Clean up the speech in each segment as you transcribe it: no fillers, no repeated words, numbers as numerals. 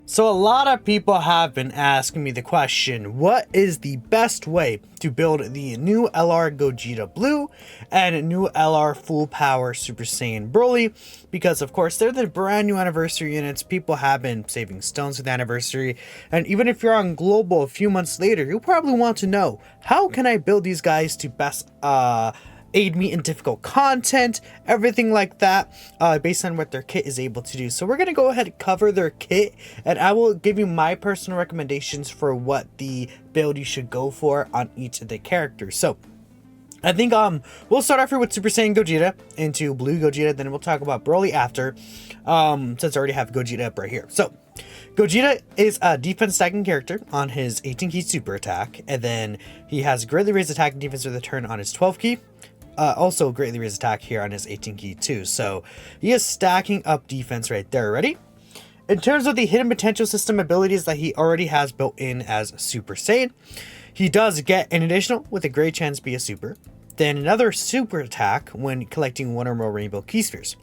So a lot of people have been asking me the question, what is the best way to build the new LR Gogeta Blue and new LR Full Power Super Saiyan Broly? Because of course they're the brand new anniversary units. People have been saving stones for the anniversary, and even if you're on global a few months later, you'll probably want to know, how can I build these guys to best aid me in difficult content, everything like that, based on what their kit is able to do. So we're going to go ahead and cover their kit, and I will give you my personal recommendations for what the build you should go for on each of the characters. So I think we'll start off here with Super Saiyan Gogeta into Blue Gogeta, then we'll talk about Broly after, since I already have Gogeta up right here. So Gogeta is a defense stacking character on his 18 key super attack, and then he has greatly raised attack and defense with a turn on his 12 key. Also greatly raised attack here on his 18 key too. So he is stacking up defense right there. Ready? In terms of the hidden potential system abilities that he already has built in as Super Saiyan, he does get an additional with a great chance to be a super, then another super attack when collecting one or more rainbow key spheres.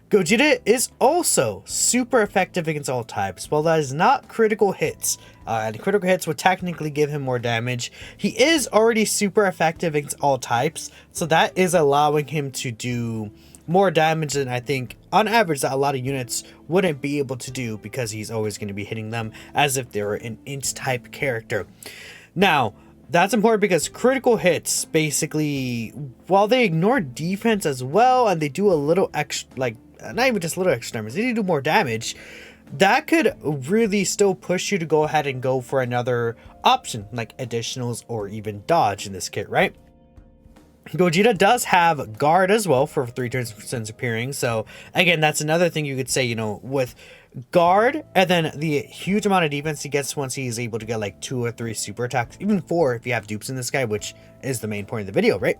Gogeta is also super effective against all types. While that is not critical hits, and critical hits would technically give him more damage, he is already super effective against all types, so that is allowing him to do more damage than I think on average that a lot of units wouldn't be able to do, because he's always going to be hitting them as if they were an int type character. Now that's important because critical hits basically, while they ignore defense as well and they do a little extra, like not even just a little extra damage, they do more damage, that could really still push you to go ahead and go for another option like additionals or even dodge in this kit, right? Gogeta does have guard as well for 3 turns since appearing. So again, that's another thing you could say, you know, with guard and then the huge amount of defense he gets once he is able to get like 2 or 3 super attacks, even 4 if you have dupes in this guy, which is the main point of the video, right?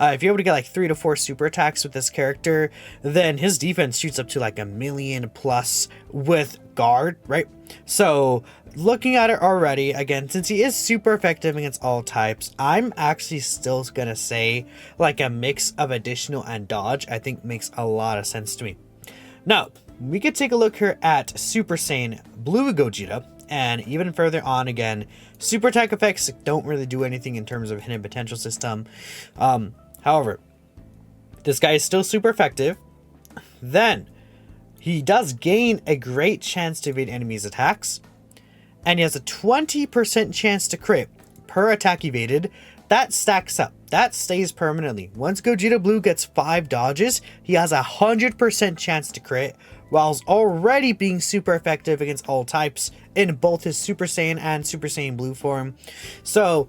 If you're able to get like 3 to 4 super attacks with this character, then his defense shoots up to like 1,000,000 plus with guard, right? So looking at it already, again, since he is super effective against all types, I'm actually still gonna say like a mix of additional and dodge I think makes a lot of sense to me. Now we could take a look here at Super Saiyan Blue Gogeta, and even further on, again, super attack effects don't really do anything in terms of hidden potential system. However, this guy is still super effective. Then he does gain a great chance to evade enemies' attacks, and he has a 20% chance to crit per attack evaded. That stacks up. That stays permanently. Once Gogeta Blue gets 5 dodges, he has a 100% chance to crit, whilst already being super effective against all types in both his Super Saiyan and Super Saiyan Blue form. So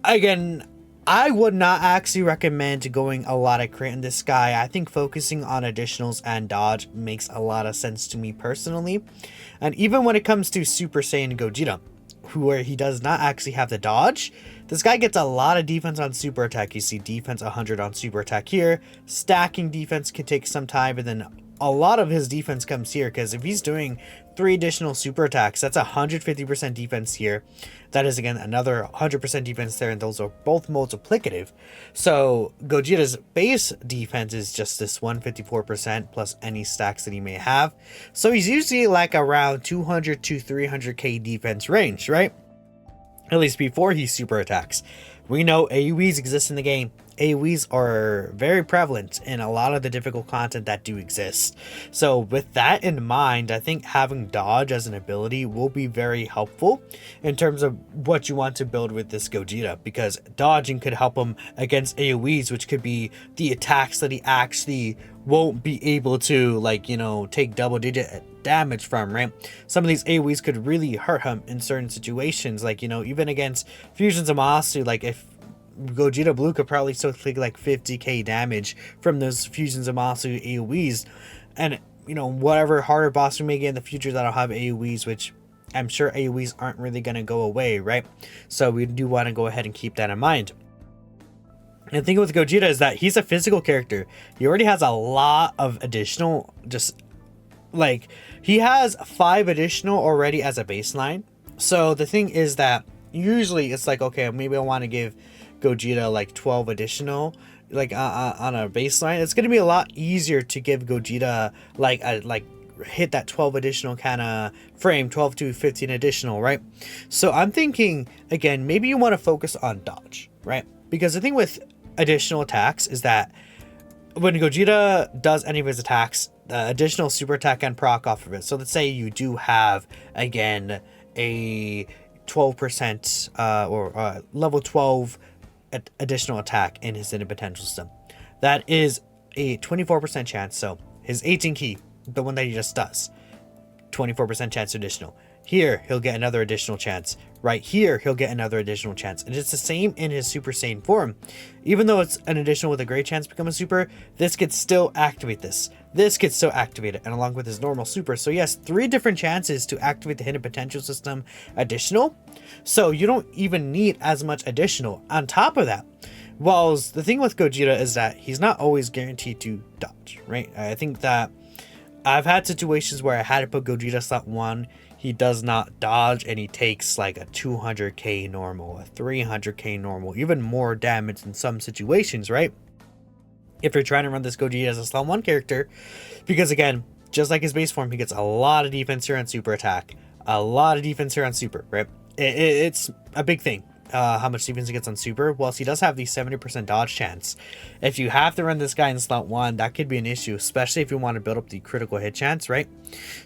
again, I would not actually recommend going a lot of crit in this guy. I think focusing on additionals and dodge makes a lot of sense to me personally. And even when it comes to Super Saiyan Gogeta, where he does not actually have the dodge, this guy gets a lot of defense on super attack. You see defense 100 on super attack here. Stacking defense can take some time, and then a lot of his defense comes here, because if he's doing 3 additional super attacks, that's 150% defense here. That is again another 100% defense there, and those are both multiplicative. So Gogeta's base defense is just this 154% plus any stacks that he may have. So he's usually like around 200 to 300k defense range, right? At least before he super attacks. We know AoEs exist in the game. AoEs are very prevalent in a lot of the difficult content that do exist. So with that in mind, I think having dodge as an ability will be very helpful in terms of what you want to build with this Gogeta, because dodging could help him against AoEs, which could be the attacks that he actually won't be able to, like, you know, take double digit damage from, right? Some of these AoEs could really hurt him in certain situations, like, you know, even against Fusions of Masu, like if Gogeta Blue could probably still take like 50k damage from those Fusions of Masu AoEs, and you know, whatever harder boss we may get in the future that'll have AoEs, which I'm sure AoEs aren't really going to go away, right? So we do want to go ahead and keep that in mind. And the thing with Gogeta is that he's a physical character. He already has a lot of additional, just like he has 5 additional already as a baseline. So the thing is that usually it's like, okay, maybe I want to give Gogeta like 12 additional, like on a baseline. It's going to be a lot easier to give Gogeta like hit that 12 additional kind of frame, 12 to 15 additional, right? So I'm thinking, again, maybe you want to focus on dodge, right? Because the thing with additional attacks is that when Gogeta does any of his attacks, the additional super attack and proc off of it. So let's say you do have, again, a 12% or level 12 additional attack in his hidden potential system. That is a 24% chance. So his 18 key, the one that he just does, 24% chance additional. Here, he'll get another additional chance. Right here, he'll get another additional chance. And it's the same in his Super Saiyan form. Even though it's an additional with a great chance to become a super, this could still activate this. This could still activate it, and along with his normal super. So yes, 3 different chances to activate the hidden potential system additional. So you don't even need as much additional. On top of that, whilst the thing with Gogeta is that he's not always guaranteed to dodge, right? I think that I've had situations where I had to put Gogeta slot 1, he does not dodge, and he takes like a 200k normal, a 300k normal, even more damage in some situations, right? If you're trying to run this Gogeta as a slot 1 character, because again, just like his base form, he gets a lot of defense here on super attack, a lot of defense here on super, right? It's a big thing. How much defense he gets on super, whilst he does have the 70% dodge chance. If you have to run this guy in slot 1, that could be an issue, especially if you want to build up the critical hit chance, right?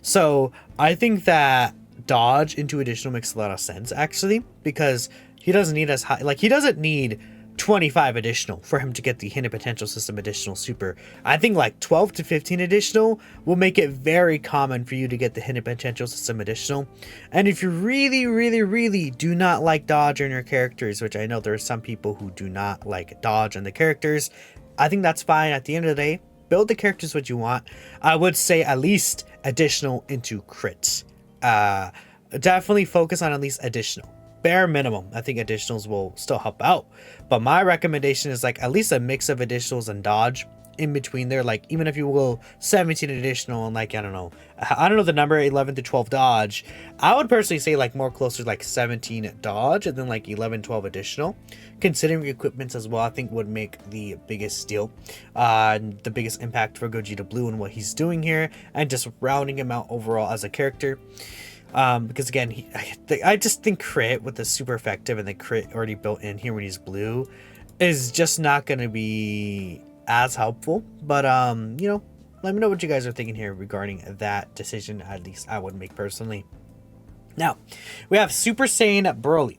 So I think that dodge into additional makes a lot of sense, actually, because he doesn't need as high, like he doesn't need 25 additional for him to get the hidden potential system additional super. I think like 12 to 15 additional will make it very common for you to get the hidden potential system additional. And if you really do not like dodge in your characters, which I know there are some people who do not like dodge in the characters, I think that's fine. At the end of the day, build the characters what you want. I would say at least additional into crits. Definitely focus on at least additional. Bare minimum, I think additionals will still help out, but my recommendation is like at least a mix of additionals and dodge in between there. Like even if you will 17 additional and like I don't know the number, 11 to 12 dodge, I would personally say like more closer to like 17 dodge and then like 11 12 additional, considering equipments as well. I think would make the biggest deal, the biggest impact for Gogeta Blue and what he's doing here, and just rounding him out overall as a character. Because again, I just think crit with the super effective and the crit already built in here when he's blue is just not going to be as helpful. But, you know, let me know what you guys are thinking here regarding that decision, at least I would make personally. Now, we have Super Saiyan Broly.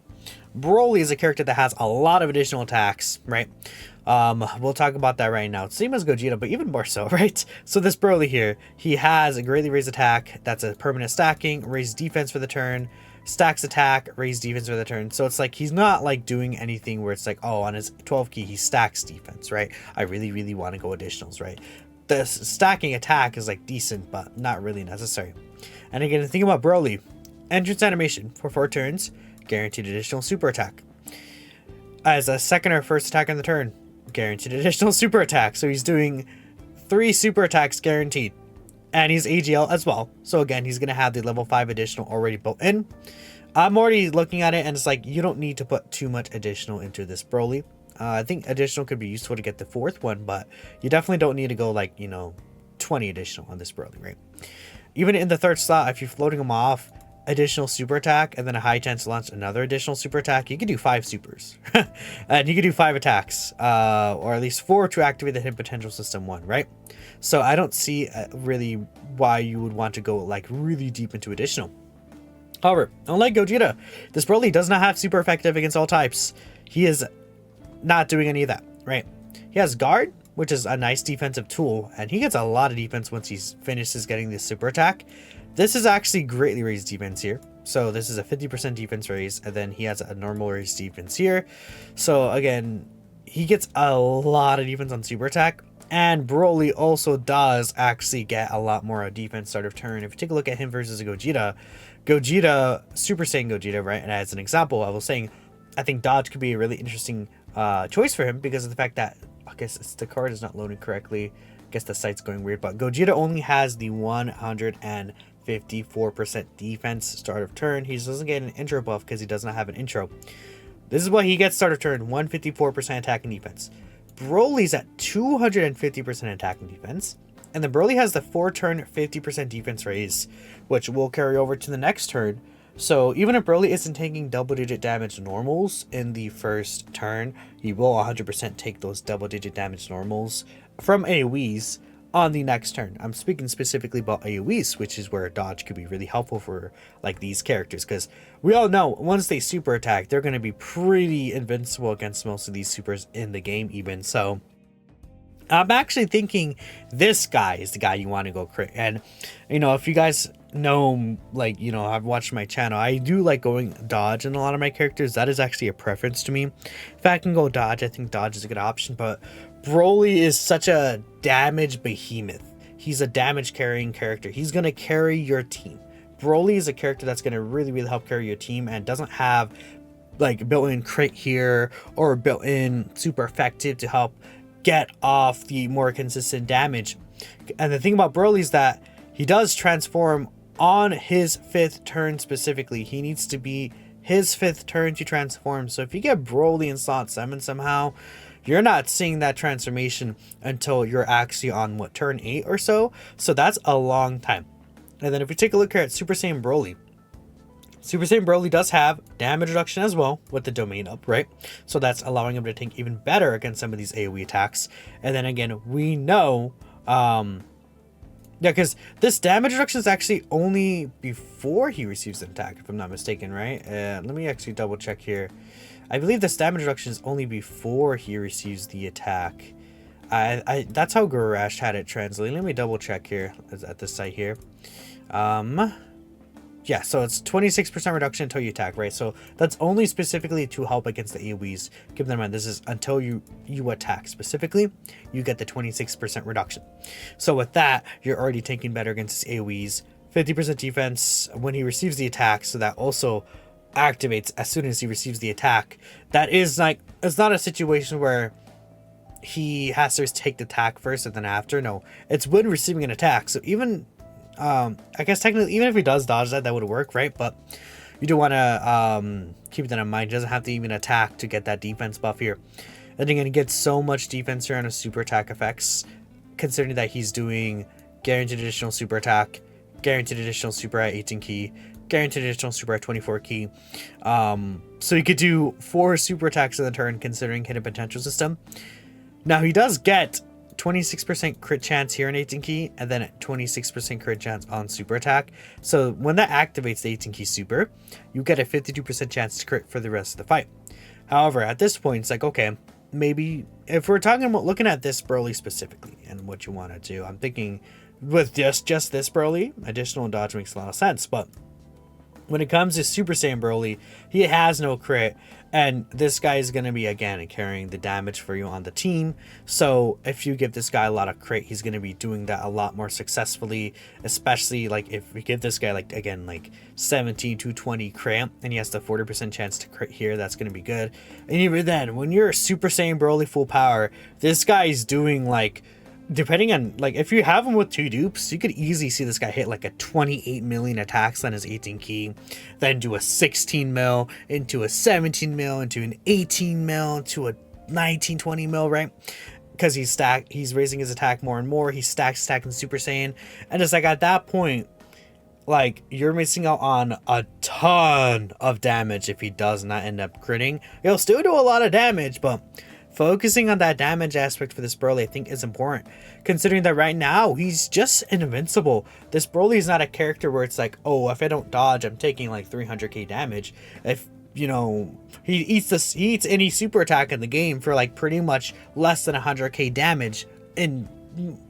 Broly is a character that has a lot of additional attacks, right? We'll talk about that right now. Same as Gogeta, but even more so, right? So this Broly here, he has a greatly raised attack. That's a permanent stacking, raised defense for the turn, stacks attack, raised defense for the turn. So it's like he's not like doing anything where it's like, oh, on his 12 key, he stacks defense, right? I really want to go additionals, right? The stacking attack is like decent, but not really necessary. And again, the thing about Broly, entrance animation for 4 turns, guaranteed additional super attack. As a second or first attack on the turn, guaranteed additional super attack. So he's doing 3 super attacks guaranteed, and he's AGL as well. So again, he's gonna have the level 5 additional already built in. I'm already looking at it and it's like you don't need to put too much additional into this Broly. I think additional could be useful to get the 4th one, but you definitely don't need to go like, you know, 20 additional on this Broly, right? Even in the 3rd slot, if you're floating him off, additional super attack and then a high chance to launch another additional super attack, you can do 5 supers. And you can do 5 attacks, or at least 4 to activate the hidden potential system 1, right? So I don't see really why you would want to go like really deep into additional. However, unlike Gogeta, this Broly does not have super effective against all types. He is not doing any of that, right? He has guard, which is a nice defensive tool, and he gets a lot of defense once he finishes getting this super attack. This is actually greatly raised defense here. So this is a 50% defense raise, and then he has a normal raised defense here. So again, he gets a lot of defense on super attack. And Broly also does actually get a lot more defense start of turn. If you take a look at him versus Gogeta, Super Saiyan Gogeta, right? And as an example, I was saying, I think dodge could be a really interesting choice for him because of the fact that, I guess the card is not loading correctly. I guess the site's going weird, but Gogeta only has the 154% defense start of turn. He doesn't get an intro buff because he does not have an intro. This is what he gets start of turn, 154% attack and defense. Broly's at 250% attack and defense, And then Broly has the 4-turn 50% defense raise, which will carry over to the next turn. So even if Broly isn't taking double-digit damage normals in the first turn, he will 100% take those double-digit damage normals from AoEs on the next turn. I'm speaking specifically about AoEs, which is where dodge could be really helpful for like these characters, because we all know once they super attack, they're going to be pretty invincible against most of these supers in the game even. So I'm actually thinking this guy is the guy you want to go crit. And you know, if you guys know, like, you know, I've watched my channel, I do like going dodge in a lot of my characters. That is actually a preference to me. If I can go dodge, I think dodge is a good option. But Broly is such a damage behemoth. He's a damage carrying character. He's going to carry your team. Broly is a character that's going to really help carry your team and doesn't have like built-in crit here or built-in super effective to help get off the more consistent damage. And the thing about Broly is that he does transform on his 5th turn specifically. He needs to be his 5th turn to transform. So if you get Broly in slot 7 somehow, you're not seeing that transformation until you're actually on what, turn 8 or so. So that's a long time. And then if we take a look here at Super Saiyan Broly, Super Saiyan Broly does have damage reduction as well with the domain up, right? So that's allowing him to tank even better against some of these AoE attacks. And then again, we know, yeah, because this damage reduction is actually only before he receives an attack, if I'm not mistaken, right? Let me actually double check here. I believe this damage reduction is only before he receives the attack. That's how Garash had it translated. Let me double check here at this site here. Yeah, so it's 26% reduction until you attack, right? So that's only specifically to help against the AoEs. Keep that in mind, this is until you attack specifically, you get the 26% reduction. So with that, you're already taking better against his AoEs. 50% defense when he receives the attack, so that also activates as soon as he receives the attack. That is like, it's not a situation where he has to take the attack first and then after. No, it's when receiving an attack. So even I guess technically even if he does dodge that would work, right? But you do want to keep that in mind. He doesn't have to even attack to get that defense buff here. And you're going to get so much defense here on his super attack effects, considering that he's doing guaranteed additional super attack, guaranteed additional super at 18 key, guaranteed additional super at 24 key. So you could do 4 super attacks in the turn considering hidden potential system. Now he does get 26% crit chance here in 18 key, and then 26% crit chance on super attack. So when that activates the 18 key super, you get a 52% chance to crit for the rest of the fight. However, at this point, it's like, okay, maybe if we're talking about looking at this Broly specifically and what you want to do, I'm thinking with just this Broly, additional dodge makes a lot of sense. But when it comes to Super Saiyan Broly, he has no crit, and this guy is going to be, again, carrying the damage for you on the team. So if you give this guy a lot of crit, he's going to be doing that a lot more successfully, especially like if we give this guy, like, again, like 17 to 20 crit, and he has the 40% chance to crit here, that's going to be good. And even then, when you're Super Saiyan Broly full power, this guy's doing like, depending on, like, if you have him with 2 dupes, you could easily see this guy hit like a 28 million attacks on his 18 key, then do a 16 mil, into a 17 mil, into an 18 mil, into a 19, 20 mil, right? Because he's raising his attack more and more, he stacking Super Saiyan, and it's like at that point, like, you're missing out on a ton of damage if he does not end up critting. He'll still do a lot of damage, but focusing on that damage aspect for this Broly, I think, is important, considering that right now he's just invincible. This Broly is not a character where it's like, oh, if I don't dodge, I'm taking like 300k damage. If, you know, he eats any super attack in the game for like pretty much less than 100k damage in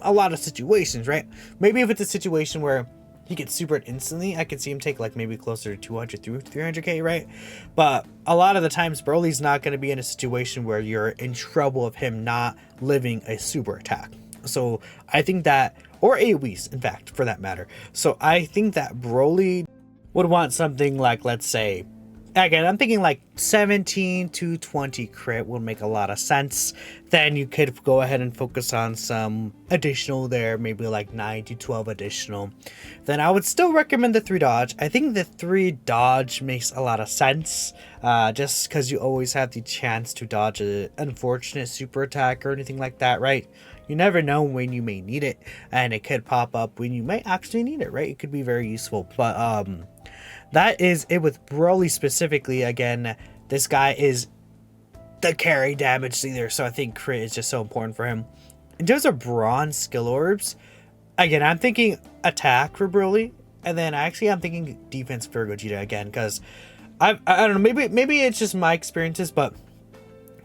a lot of situations, right? Maybe if it's a situation where he gets supered instantly, I could see him take like maybe closer to 200 through 300k, right? But a lot of the times Broly's not going to be in a situation where you're in trouble of him not living a super attack. So I think that, or AoEs in fact, for that matter. So I think that Broly would want something like, let's say, again, I'm thinking like 17 to 20 crit would make a lot of sense. Then you could go ahead and focus on some additional there, maybe like 9 to 12 additional. Then I would still recommend the 3 dodge. I think the 3 dodge makes a lot of sense, just because you always have the chance to dodge an unfortunate super attack or anything like that, right? You never know when you may need it, and it could pop up when you might actually need it, right? It could be very useful. But that is it with Broly specifically. Again, this guy is the carry damage leader, so I think crit is just so important for him. In terms of bronze skill orbs, again, I'm thinking attack for Broly, and then actually I'm thinking defense for Gogeta again, because I don't know, maybe it's just my experiences, but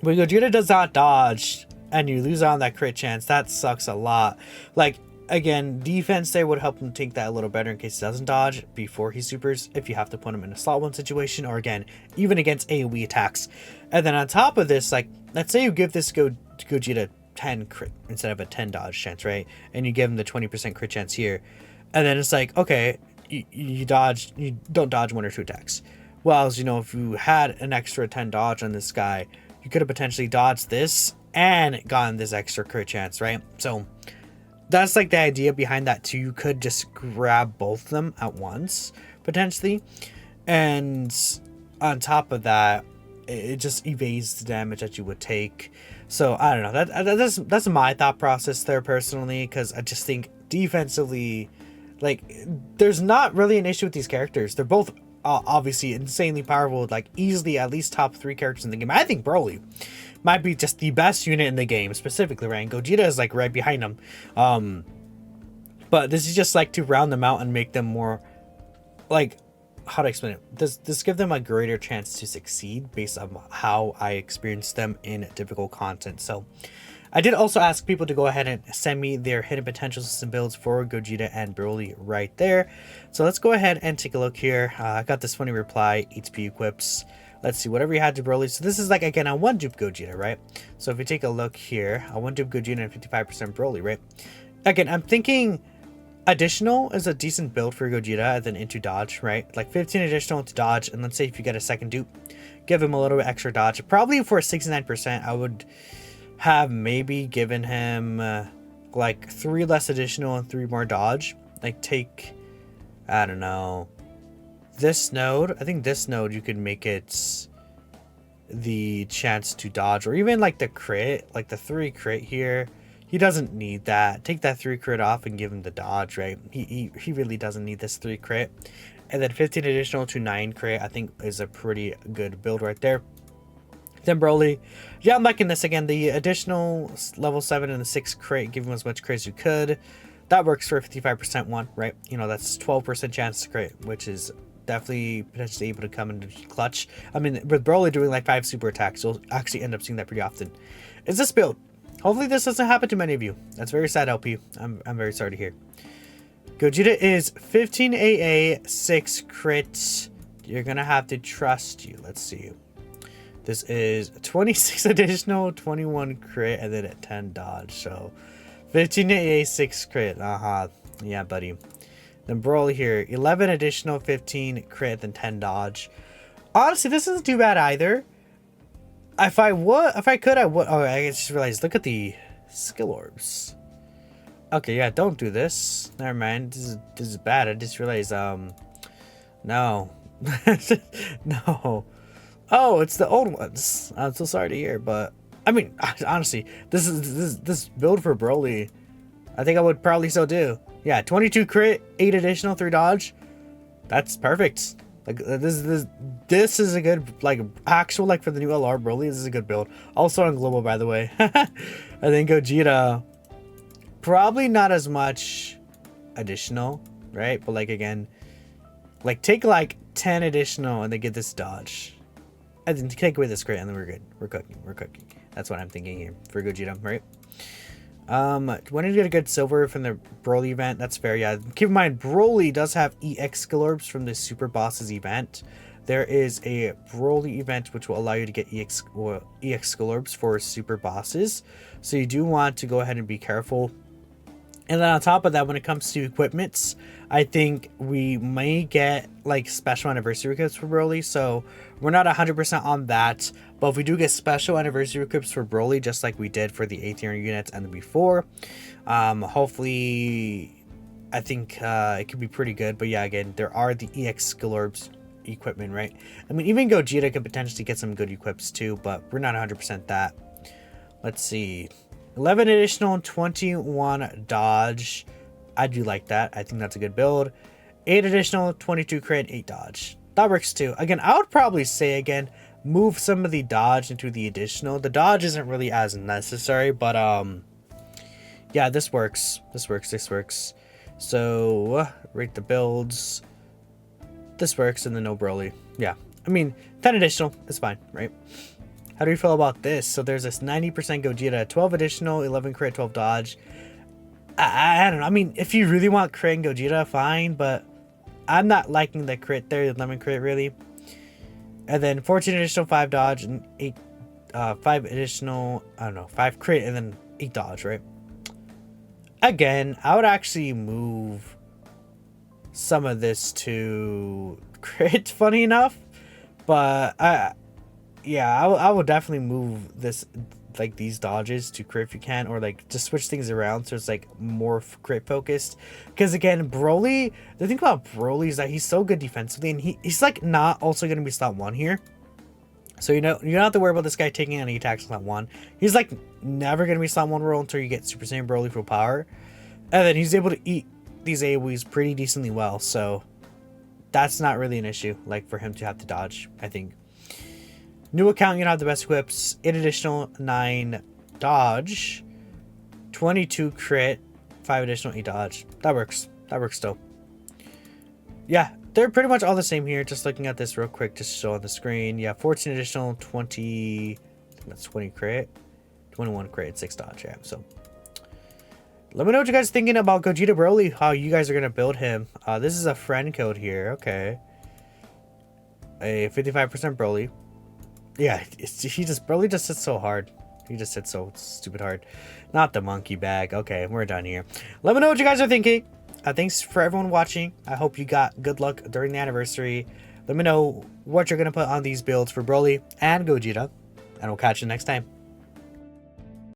when Gogeta does not dodge and you lose on that crit chance, that sucks a lot. Like, again, defense there would help him take that a little better in case he doesn't dodge before he supers, if you have to put him in a slot 1 situation, or again, even against AoE attacks. And then on top of this, like, let's say you give this Gogeta 10 crit instead of a 10 dodge chance, right? And you give him the 20% crit chance here. And then it's like, okay, you don't dodge 1 or 2 attacks. Well, as you know, if you had an extra 10 dodge on this guy, you could have potentially dodged this and gotten this extra crit chance, right? So that's like the idea behind that too. You could just grab both of them at once, potentially. And on top of that, it just evades the damage that you would take. So I don't know, that's my thought process there personally, because I just think defensively, like, there's not really an issue with these characters. They're both obviously insanely powerful, like easily at least top 3 characters in the game. I think Broly might be just the best unit in the game specifically, right? And Gogeta is like right behind him. But this is just like to round them out and make them more, like, how to explain it? Does this give them a greater chance to succeed based on how I experienced them in difficult content? So I did also ask people to go ahead and send me their hidden potential system builds for Gogeta and Broly right there. So let's go ahead and take a look here. I got this funny reply, HP equips. Let's see, whatever you had to Broly. So this is like, again, a 1 dupe Gogeta, right? So if you take a look here, a 1 dupe Gogeta and 55% Broly, right? Again, I'm thinking additional is a decent build for Gogeta, and then into dodge, right? Like 15 additional into dodge, and let's say if you get a second dupe, give him a little bit extra dodge. Probably for 69%, I would have maybe given him like 3 less additional and 3 more dodge. Like take, I don't know, this node. I think this node you could make it the chance to dodge, or even like the crit, like the 3 crit here. He doesn't need that. Take that 3 crit off and give him the dodge, right? He really doesn't need this 3 crit. And then 15 additional to 9 crit, I think is a pretty good build right there. Then Broly, yeah, I'm liking this again. The additional level 7 and the 6 crit, give him as much crit as you could. That works for a 55% one, right? You know, that's 12% chance to crit, which is definitely potentially able to come into clutch. I mean, with Broly doing like 5 super attacks, you'll actually end up seeing that pretty often. Is this build? Hopefully this doesn't happen to many of you. That's very sad, LP. I'm very sorry to hear. Gogeta is 15 AA, 6 crit. You're gonna have to trust you. Let's see. This is 26 additional, 21 crit, and then a 10 dodge. So 15 AA, 6 crit. Yeah, buddy. Then Broly here, 11 additional, 15 crit, then 10 dodge. Honestly, this isn't too bad either. If I could, I would. Oh, I just realized. Look at the skill orbs. Okay, yeah, don't do this. Never mind. This is bad. I just realized. No, no. Oh, it's the old ones. I'm so sorry to hear, but I mean, honestly, this build for Broly, I think I would probably still do. Yeah, 22 crit, 8 additional, 3 dodge. That's perfect. Like this is a good, like, actual, like, for the new LR Broly, this is a good build. Also on global, by the way. I think Gogeta, probably not as much additional, right? But like, again, like, take like 10 additional and then get this dodge. And then take away this crit and then we're good. We're cooking. That's what I'm thinking here for Gogeta, right? When did you get a good silver from the Broly event? That's fair, yeah. Keep in mind, Broly does have EX skill orbs from the Super Bosses event. There is a Broly event which will allow you to get EX skill orbs for Super Bosses. So you do want to go ahead and be careful. And then on top of that, when it comes to equipments, I think we may get like special anniversary equips for Broly. So we're not 100% on that. But if we do get special anniversary equips for Broly, just like we did for the 8th tier units and the before, hopefully, I think it could be pretty good. But yeah, again, there are the EX skill orbs equipment, right? I mean, even Gogeta could potentially get some good equips too, but we're not 100% that. Let's see. 11 additional, 21 dodge. I do like that. I think that's a good build. 8 additional, 22 crit, 8 dodge. That works too. Again, I would probably say again, move some of the dodge into the additional. The dodge isn't really as necessary, but yeah, this works. This works. So rate the builds. This works, and then no Broly. Yeah, I mean 10 additional is fine, right? How do you feel about this? So there's this 90% Gogeta, 12 additional, 11 crit, 12 dodge. I don't know. I mean, if you really want crit and Gogeta, fine, but I'm not liking the crit there, the 11 crit really. And then 14 additional, 5 dodge, and 5 additional, I don't know, 5 crit, and then 8 dodge, right? Again, I would actually move some of this to crit, funny enough. But I would definitely move this, like these dodges to crit if you can, or like just switch things around so it's like more crit focused. Because again, Broly, the thing about Broly is that he's so good defensively, and he's like not also going to be slot 1 here. So you don't have to worry about this guy taking any attacks slot 1. He's like never going to be slot 1 roll until you get Super Saiyan Broly full power. And then he's able to eat these AoEs pretty decently well, so that's not really an issue like for him to have to dodge, I think. New account, you don't have the best equips. 8 additional, 9 dodge, 22 crit, 5 additional, 8 dodge. That works. That works still. Yeah, they're pretty much all the same here. Just looking at this real quick, just show on the screen. Yeah, 14 additional, 20, I think that's 20 crit, 21 crit, 6 dodge. Yeah, so let me know what you guys are thinking about Gogeta Broly, how you guys are going to build him. This is a friend code here. Okay. A 55% Broly. Yeah, Broly just sits so hard. He just sits so stupid hard. Not the monkey bag. Okay, we're done here. Let me know what you guys are thinking. Thanks for everyone watching. I hope you got good luck during the anniversary. Let me know what you're going to put on these builds for Broly and Gogeta. And we'll catch you next time.